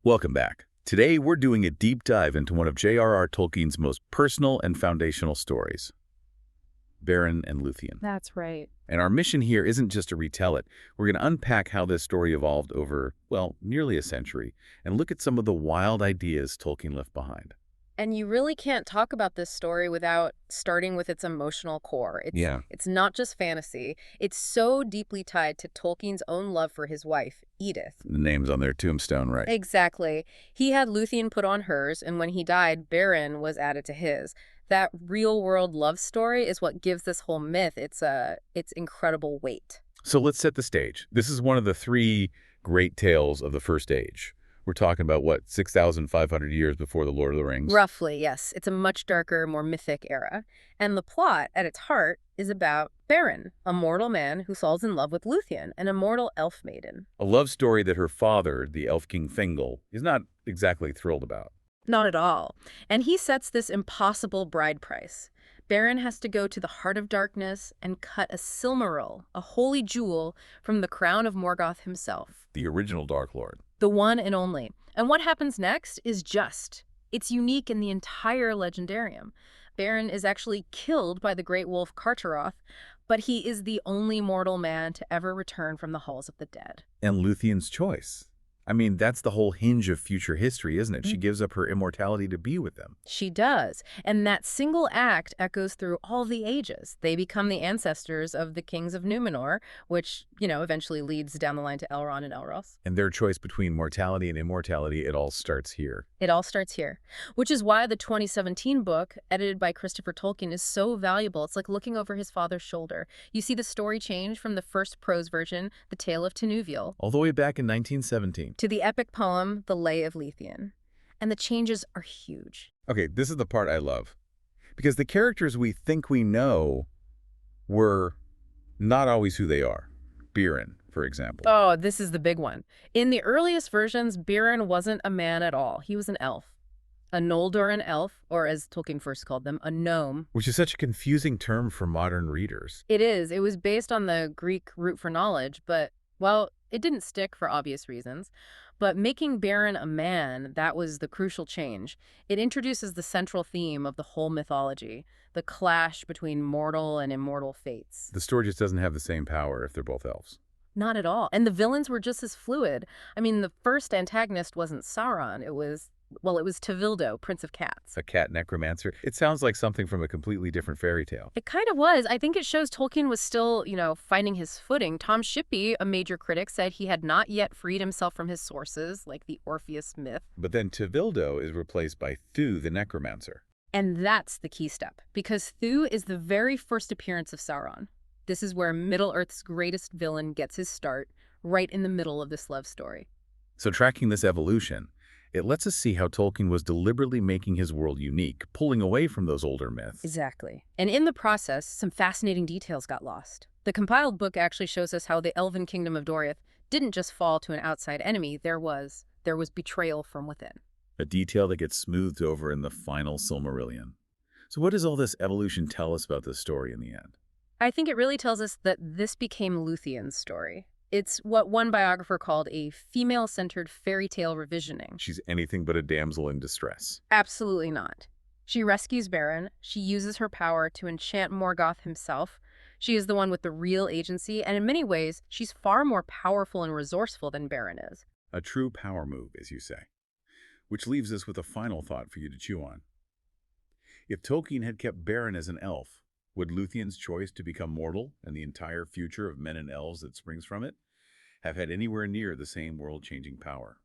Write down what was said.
Welcome back. Today we're doing a deep dive into one of J.R.R. Tolkien's most personal and foundational stories, Beren and Lúthien. That's right. And our mission here isn't just to retell it. We're going to unpack how this story evolved over, well, nearly a century, and look at some of the wild ideas Tolkien left behind. And you really can't talk about this story without starting with its emotional core. Yeah. It's not just fantasy. It's so deeply tied to Tolkien's own love for his wife, Edith. The name's on their tombstone, right? Exactly. He had Lúthien put on hers, and when he died, Beren was added to his. That real-world love story is what gives this whole myth its incredible weight. So let's set the stage. This is one of the three great tales of the First Age. We're talking about, what, 6,500 years before The Lord of the Rings? Roughly, yes. It's a much darker, more mythic era. And the plot, at its heart, is about Beren, a mortal man who falls in love with Lúthien, an immortal elf maiden. A love story that her father, the Elf King Thingol, is not exactly thrilled about. Not at all. And he sets this impossible bride price. Beren has to go to the heart of darkness and cut a Silmaril, a holy jewel, from the crown of Morgoth himself. The original Dark Lord. The one and only. And what happens next is it's unique in the entire legendarium. Beren is actually killed by the great wolf Carcharoth, but he is the only mortal man to ever return from the halls of the dead. And Lúthien's choice. I mean, that's the whole hinge of future history, isn't it? She gives up her immortality to be with them. She does. And that single act echoes through all the ages. They become the ancestors of the kings of Númenor, which, eventually leads down the line to Elrond and Elros. And their choice between mortality and immortality, it all starts here. It all starts here, which is why the 2017 book, edited by Christopher Tolkien, is so valuable. It's like looking over his father's shoulder. You see the story change from the first prose version, The Tale of Tinuviel, All the way back in 1917. to the epic poem, The Lay of Lúthien. And the changes are huge. Okay, this is the part I love. Because the characters we think we know were not always who they are. Beren, for example. Oh, this is the big one. In the earliest versions, Beren wasn't a man at all. He was an elf. A Noldoran elf, or as Tolkien first called them, a gnome. Which is such a confusing term for modern readers. It is. It was based on the Greek root for knowledge, but, well, it didn't stick for obvious reasons. But making Beren a man, that was the crucial change. It introduces the central theme of the whole mythology, the clash between mortal and immortal fates. The story just doesn't have the same power if they're both elves. Not at all. And the villains were just as fluid. I mean, the first antagonist wasn't Sauron. It was Tevildo, Prince of Cats. A cat necromancer. It sounds like something from a completely different fairy tale. It kind of was. I think it shows Tolkien was still, finding his footing. Tom Shippey, a major critic, said he had not yet freed himself from his sources, like the Orpheus myth. But then Tevildo is replaced by Thu the necromancer. And that's the key step, because Thu is the very first appearance of Sauron. This is where Middle-earth's greatest villain gets his start, right in the middle of this love story. So tracking this evolution, it lets us see how Tolkien was deliberately making his world unique, pulling away from those older myths. Exactly. And in the process, some fascinating details got lost. The compiled book actually shows us how the elven kingdom of Doriath didn't just fall to an outside enemy. There was betrayal from within. A detail that gets smoothed over in the final Silmarillion. So what does all this evolution tell us about this story in the end? I think it really tells us that this became Lúthien's story. It's what one biographer called a female-centered fairy tale revisioning. She's anything but a damsel in distress. Absolutely not. She rescues Beren. She uses her power to enchant Morgoth himself. She is the one with the real agency, and in many ways, she's far more powerful and resourceful than Beren is. A true power move, as you say. Which leaves us with a final thought for you to chew on. If Tolkien had kept Beren as an elf, would Lúthien's choice to become mortal and the entire future of men and elves that springs from it have had anywhere near the same world-changing power?